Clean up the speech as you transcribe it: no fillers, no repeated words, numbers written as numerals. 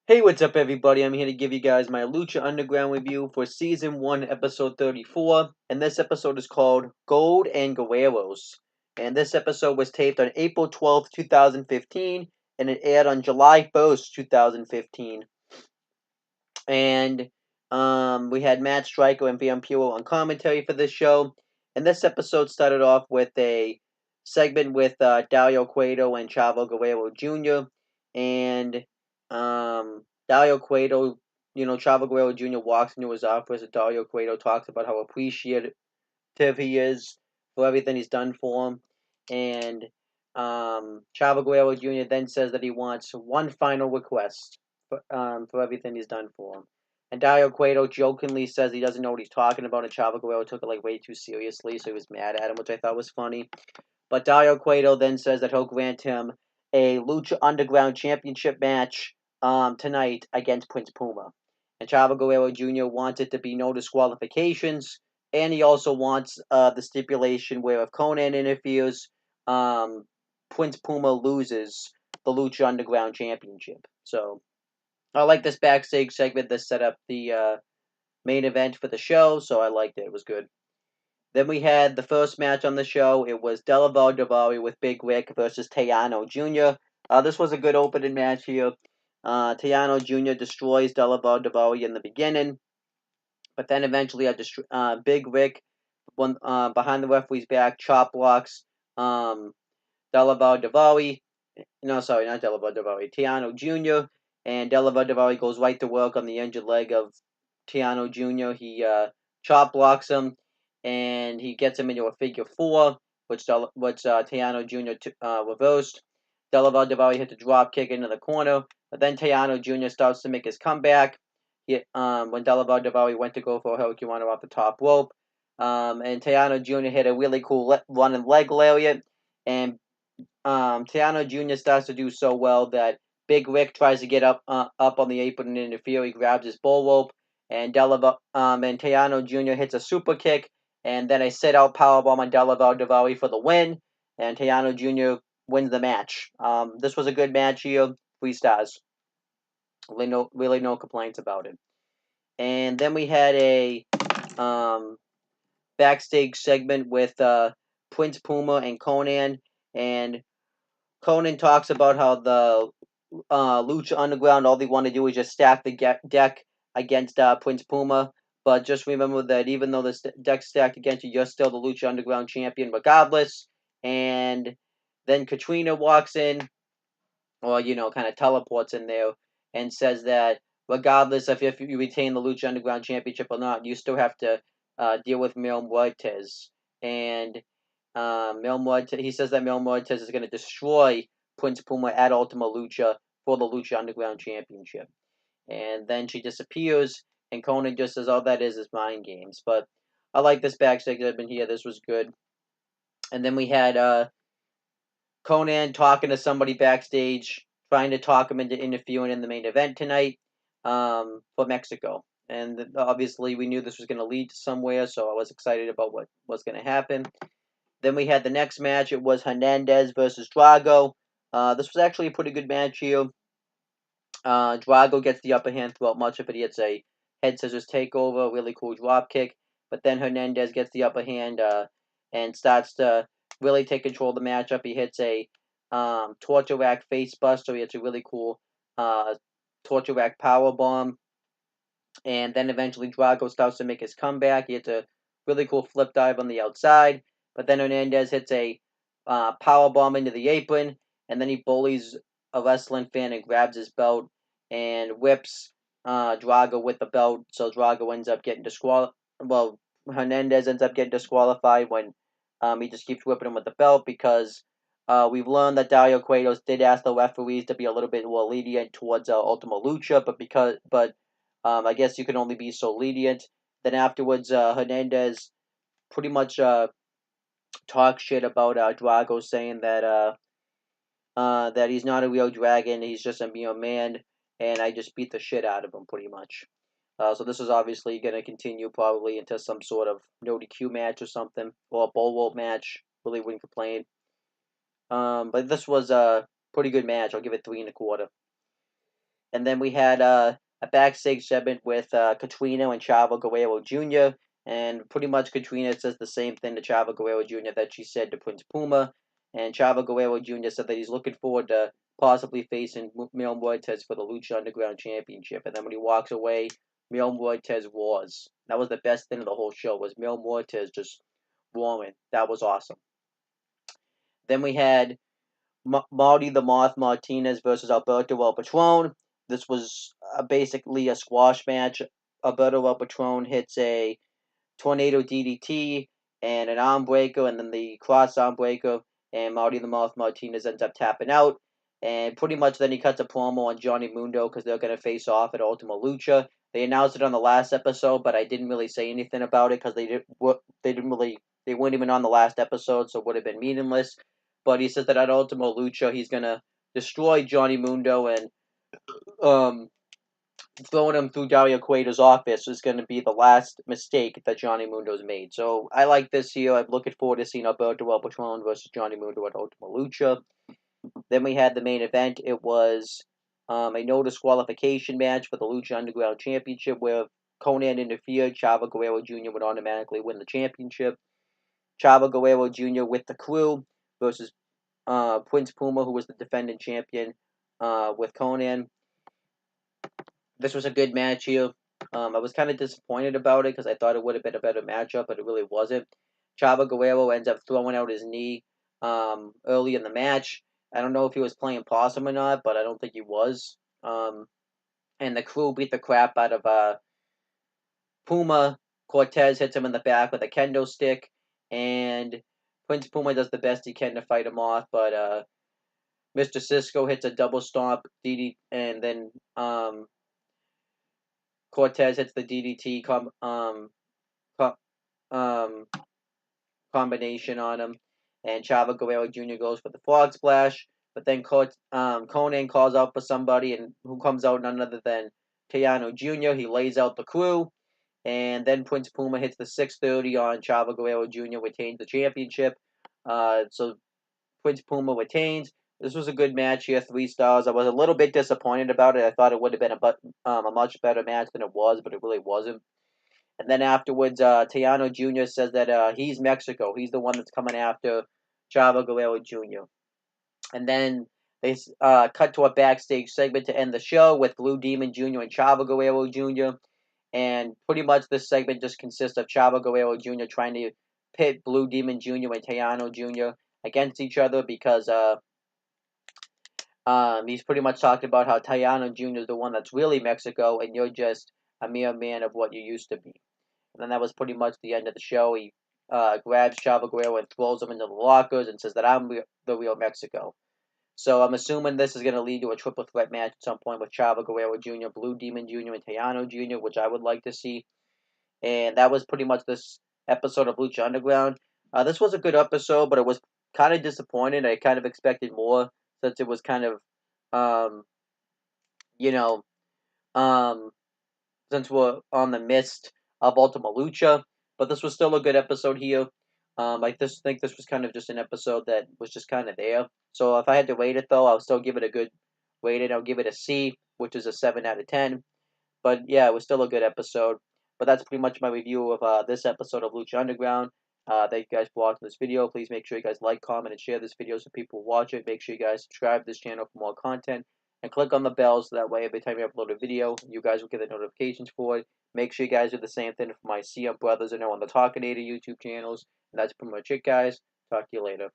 Hey, what's up, everybody? I'm here to give you guys my Lucha Underground review for Season 1, Episode 34, and this episode is called Gold and Guerreros. And this episode was taped on April 12th, 2015, and it aired on July 1st, 2015. And we had Matt Stryker and Vampiro on commentary for this show. And this episode started off with a segment with Dario Cueto and Chavo Guerrero Jr. And Dario Cueto, Chavo Guerrero Jr. walks into his office, and Dario Cueto talks about how appreciative he is for everything he's done for him. And Chavo Guerrero Jr. then says that he wants one final request for everything he's done for him. And Dario Cueto jokingly says he doesn't know what he's talking about, and Chavo Guerrero took it way too seriously, so he was mad at him, which I thought was funny. But Dario Cueto then says that he'll grant him a Lucha Underground Championship match tonight against Prince Puma. And Chavo Guerrero Jr. wants it to be no disqualifications, and he also wants the stipulation where if Conan interferes, Prince Puma loses the Lucha Underground Championship. So I like this backstage segment. This set up the main event for the show, so I liked it. It was good. Then we had the first match on the show. It was Delaval Davari with Big Rick versus Tejano Jr. This was a good opening match here. Tejano Jr. destroys Delaval Davari in the beginning, but then eventually Big Rick behind the referee's back chop blocks Delaval Davari. No, sorry, not Delaval Davari. Tejano Jr. And Delaval Davari goes right to work on the injured leg of Tejano Jr. He chop blocks him, and he gets him into a figure four, which Tejano Jr. Reversed. Delaval Davari hit the drop kick into the corner, but then Tejano Jr. starts to make his comeback. When Delaval Davari went to go for a Hurricanrana off the top rope, and Tejano Jr. hit a really cool running leg lariat, and Tejano Jr. starts to do so well that Big Rick tries to get up on the apron and interfere. He grabs his bull rope, and Tejano Jr. hits a super kick, and then a sit-out powerbomb on Delaval Davari for the win, and Tejano Jr. wins the match. This was a good match here, 3 stars. Really no complaints about it. And then we had a backstage segment with Prince Puma and Conan, and Conan talks about how the Lucha Underground, all they want to do is just stack the deck against Prince Puma. But just remember that even though the deck's stacked against you, you're still the Lucha Underground champion regardless. And then Katrina walks in, or, kind of teleports in there, and says that regardless of if you retain the Lucha Underground championship or not, you still have to deal with Mil Muertes. And he says that Mil Muertes is going to destroy Prince Puma at Ultima Lucha for the Lucha Underground Championship. And then she disappears, and Conan just says, all that is mind games. But I like this backstage segment here. This was good. And then we had Conan talking to somebody backstage, trying to talk him into interviewing in the main event tonight for Mexico. And obviously, we knew this was going to lead to somewhere, so I was excited about what was going to happen. Then we had the next match. It was Hernandez versus Drago. This was actually a pretty good match here. Drago gets the upper hand throughout much of it. He hits a head scissors takeover, really cool drop kick. But then Hernandez gets the upper hand and starts to really take control of the matchup. He hits a torture rack face buster. He hits a really cool torture rack power bomb. And then eventually Drago starts to make his comeback. He hits a really cool flip dive on the outside. But then Hernandez hits a power bomb into the apron. And then he bullies a wrestling fan and grabs his belt and whips Drago with the belt. So Drago ends up getting disqualified. Well, Hernandez ends up getting disqualified when he just keeps whipping him with the belt because we've learned that Dario Cueto did ask the referees to be a little bit more lenient towards Ultima Lucha, but I guess you can only be so lenient. Then afterwards, Hernandez pretty much talks shit about Drago, saying that that he's not a real dragon, he's just a mere man, and I just beat the shit out of him, pretty much. So this is obviously going to continue probably into some sort of no DQ match or something, or a bull rope match. Really wouldn't complain. But this was a pretty good match. I'll give it 3 1/4. And then we had a backstage segment with Katrina and Chavo Guerrero Jr. And pretty much Katrina says the same thing to Chavo Guerrero Jr. that she said to Prince Puma. And Chavo Guerrero Jr. said that he's looking forward to possibly facing Mil Muertes for the Lucha Underground Championship. And then when he walks away, Mil Muertes roars. That was the best thing of the whole show, was Mil Muertes just roaring. That was awesome. Then we had Marty the Moth Martinez versus Alberto El Patron. This was basically a squash match. Alberto El Patron hits a tornado DDT and an arm breaker, and then the cross arm breaker, and Marty the Moth Martinez ends up tapping out. And pretty much then he cuts a promo on Johnny Mundo because they're going to face off at Ultima Lucha. They announced it on the last episode, but I didn't really say anything about it because they weren't even on the last episode, so it would have been meaningless. But he says that at Ultima Lucha he's going to destroy Johnny Mundo, and throwing him through Dario Cueto's office is going to be the last mistake that Johnny Mundo's made. So I like this here. I'm looking forward to seeing Alberto El Patron versus Johnny Mundo at Ultima Lucha. Then we had the main event. It was a no disqualification match for the Lucha Underground Championship where Conan interfered. Chavo Guerrero Jr. would automatically win the championship. Chavo Guerrero Jr. with the Crew versus Prince Puma, who was the defending champion with Conan. This was a good match here. I was kind of disappointed about it because I thought it would have been a better matchup, but it really wasn't. Chavo Guerrero ends up throwing out his knee early in the match. I don't know if he was playing possum or not, but I don't think he was. And the Crew beat the crap out of Puma. Cortez hits him in the back with a kendo stick, and Prince Puma does the best he can to fight him off, but Mr. Cisco hits a double stomp DD, and then Cortez hits the DDT combination on him, and Chavo Guerrero Jr. goes for the frog splash. But then Conan calls out for somebody, and who comes out none other than Tejano Jr. He lays out the Crew, and then Prince Puma hits the 630 on Chavo Guerrero Jr. retains the championship. So Prince Puma retains. This was a good match here, 3 stars. I was a little bit disappointed about it. I thought it would have been a much better match than it was, but it really wasn't. And then afterwards, Tejano Jr. says that he's Mexico. He's the one that's coming after Chavo Guerrero Jr. And then they cut to a backstage segment to end the show with Blue Demon Jr. and Chavo Guerrero Jr. And pretty much this segment just consists of Chavo Guerrero Jr. trying to pit Blue Demon Jr. and Tejano Jr. against each other because he's pretty much talking about how Tejano Jr. is the one that's really Mexico, and you're just a mere man of what you used to be. And then that was pretty much the end of the show. He grabs Chavo Guerrero and throws him into the lockers and says that I'm the real Mexico. So I'm assuming this is going to lead to a triple threat match at some point with Chavo Guerrero Jr., Blue Demon Jr., and Tejano Jr., which I would like to see. And that was pretty much this episode of Lucha Underground. This was a good episode, but it was kind of disappointing. I kind of expected more since it was kind of, you know, since we're on the mist of Ultima Lucha. But this was still a good episode here. I just think this was kind of just an episode that was just kind of there. So if I had to rate it, though, I'll still give it a good rating. I'll give it a C, which is a 7 out of 10. But yeah, it was still a good episode. But that's pretty much my review of this episode of Lucha Underground. Thank you guys for watching this video. Please make sure you guys like, comment, and share this video so people watch it. Make sure you guys subscribe to this channel for more content. And click on the bell so that way every time you upload a video, you guys will get the notifications for it. Make sure you guys do the same thing for my CM Brothers and on the Talkinator YouTube channels. And that's pretty much it, guys. Talk to you later.